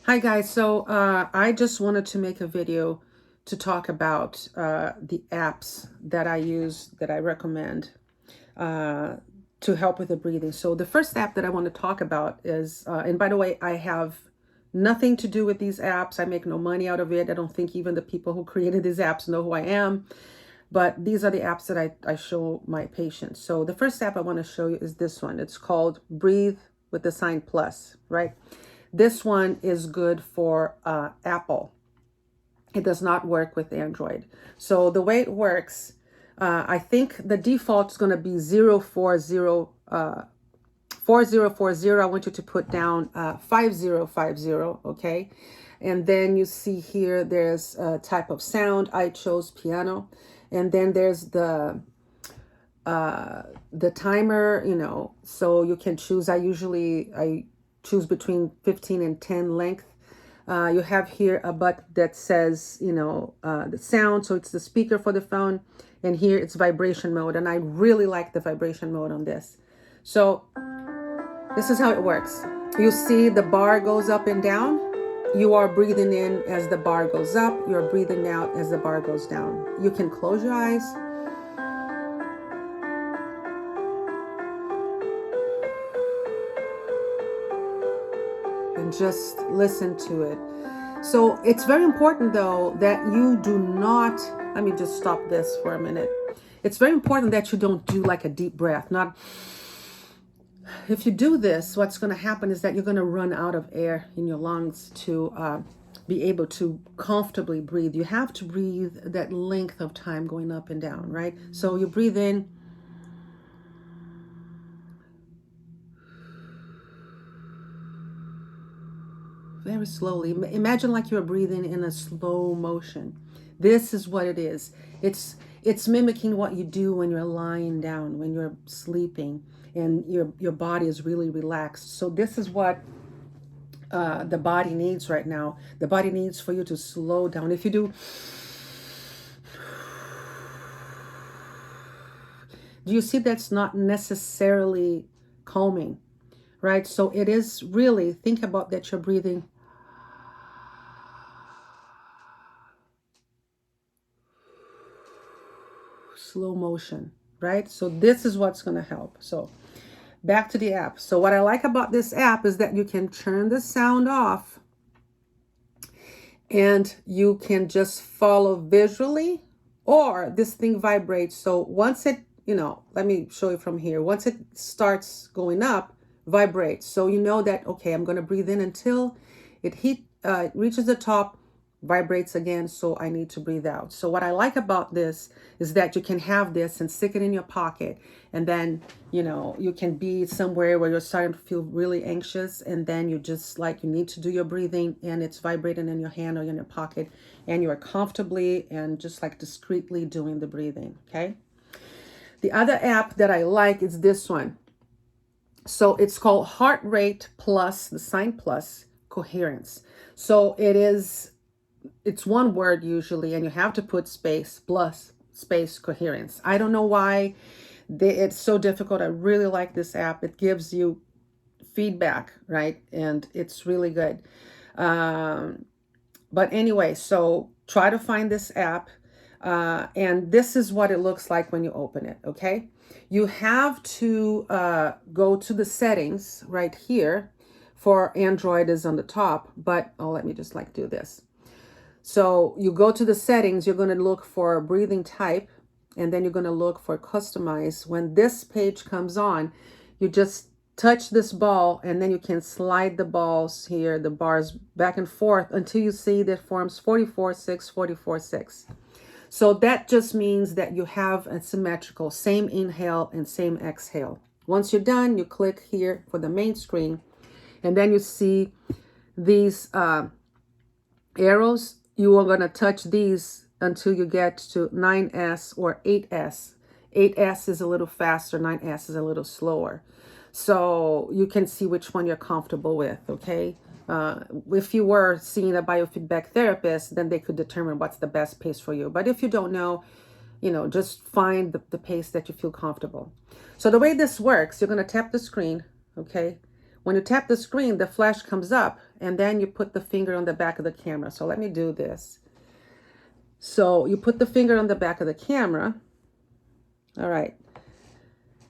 Hi guys, so I just wanted to make a video to talk about the apps that I use that I recommend uh, to help with the breathing. So the first app that I want to talk about is, and by the way, I have nothing to do with these apps. I make no money out of it. I don't think even the people who created these apps know who I am, but these are the apps that I show my patients. So the first app I want to show you is this one. It's called Breathe with the sign plus, right? This one is good for Apple. It does not work with Android. So the way it works, I think the default is going to be 4040. I want you to put down 5050, okay? And then you see here, there's a type of sound. I chose piano. And then there's the timer, so you can choose. I choose between 15 and 10 length. You have here a button that says, the sound. So it's the speaker for the phone. And here it's vibration mode. And I really like the vibration mode on this. So this is how it works. You see the bar goes up and down. You are breathing in as the bar goes up. You're breathing out as the bar goes down. You can close your eyes. And just listen to it. So it's very important though that you do not, let me just stop this for a minute. It's very important that you don't do like a deep breath. Not, if you do this, what's going to happen is that you're going to run out of air in your lungs to be able to comfortably breathe. You have to breathe that length of time going up and down, right? So you breathe in. Very slowly. Imagine like you're breathing in a slow motion. This is what it is. It's mimicking what you do when you're lying down, when you're sleeping, and your body is really relaxed. So this is what the body needs right now. The body needs for you to slow down. If you do you see that's not necessarily calming, right? So it is really, think about that you're breathing slow motion, right? So this is what's going to help. So back to the app. So what I like about this app is that you can turn the sound off and you can just follow visually, or this thing vibrates. So once it, let me show you from here. Once it starts going up, vibrates. So you know that, okay, I'm going to breathe in until it reaches the top, vibrates again, so I need to breathe out. So what I like about this is that you can have this and stick it in your pocket, and then you can be somewhere where you're starting to feel really anxious, and then you just you need to do your breathing, and it's vibrating in your hand or in your pocket, and you are comfortably and just discreetly doing the breathing. Okay, the other app that I like is this one. So it's called Heart Rate Plus, the sign plus Coherence. So it's one word usually, and you have to put space plus space coherence. I don't know why it's so difficult. I really like this app. It gives you feedback, right? And it's really good. But anyway, so try to find this app. And this is what it looks like when you open it, okay? You have to go to the settings right here. For Android is on the top, but let me just do this. So you go to the settings, you're going to look for breathing type, and then you're going to look for customize. When this page comes on, you just touch this ball, and then you can slide the balls here, the bars back and forth until you see that forms 44-6, 44-6. So that just means that you have a symmetrical, same inhale and same exhale. Once you're done, you click here for the main screen, and then you see these arrows. You are going to touch these until you get to 9S or 8S. 8S is a little faster, 9S is a little slower. So you can see which one you're comfortable with, okay? If you were seeing a biofeedback therapist, then they could determine what's the best pace for you. But if you don't know, just find the pace that you feel comfortable. So the way this works, you're going to tap the screen, okay? When you tap the screen, the flash comes up, and then you put the finger on the back of the camera. So let me do this. So you put the finger on the back of the camera. All right.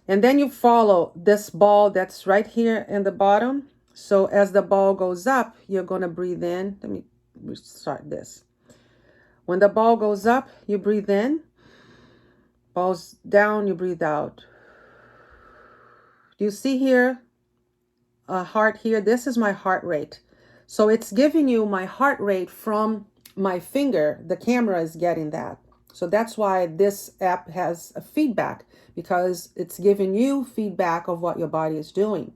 And then you follow this ball that's right here in the bottom. So as the ball goes up, you're going to breathe in. Let me restart this. When the ball goes up, you breathe in. Balls down, you breathe out. Do you see here a heart here? This is my heart rate. So it's giving you my heart rate from my finger. The camera is getting that. So that's why this app has a feedback, because it's giving you feedback of what your body is doing.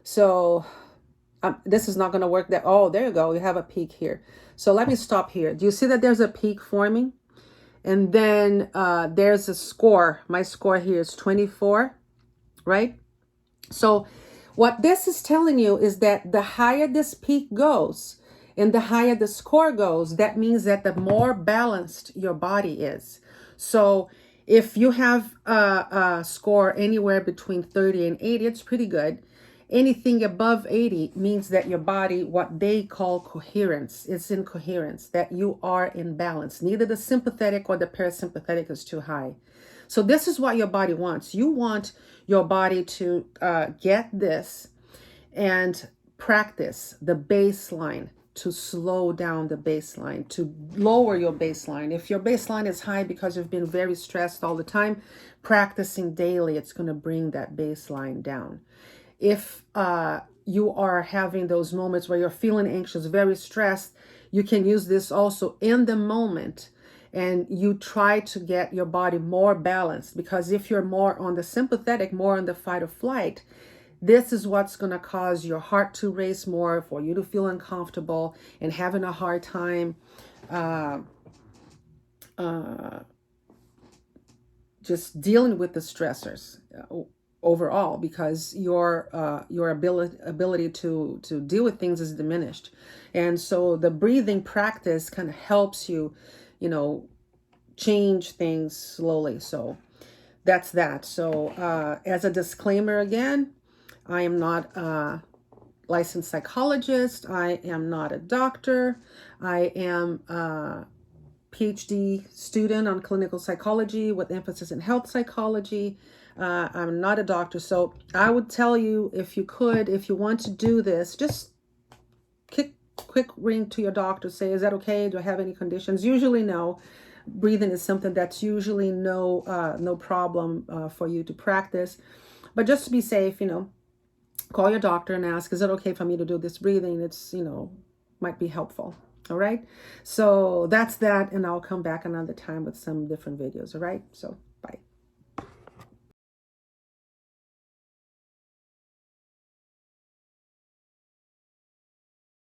So this is not going to work. That, oh, there you go. You have a peak here. So let me stop here. Do you see that there's a peak forming? And then there's a score. My score here is 24, right? So what this is telling you is that the higher this peak goes and the higher the score goes, that means that the more balanced your body is. So if you have a score anywhere between 30 and 80, it's pretty good. Anything above 80 means that your body, what they call coherence, is in coherence, that you are in balance. Neither the sympathetic or the parasympathetic is too high. So this is what your body wants. You want your body to get this and practice the baseline, to slow down the baseline, to lower your baseline. If your baseline is high because you've been very stressed all the time, practicing daily, it's going to bring that baseline down. If you are having those moments where you're feeling anxious, very stressed, you can use this also in the moment, and you try to get your body more balanced, because if you're more on the sympathetic, more on the fight or flight, this is what's going to cause your heart to race more, for you to feel uncomfortable and having a hard time just dealing with the stressors overall, because your ability to deal with things is diminished. And so the breathing practice kind of helps you, change things slowly. So that's that. So as a disclaimer again, I am not a licensed psychologist. I am not a doctor. I am a PhD student on clinical psychology with emphasis in health psychology. I'm not a doctor. So I would tell you, if you want to do this, just quick ring to your doctor. Say, is that okay? Do I have any conditions? Usually no. Breathing is something that's usually no problem for you to practice. But just to be safe, call your doctor and ask, is it okay for me to do this breathing? It's, might be helpful. All right. So that's that. And I'll come back another time with some different videos. All right. So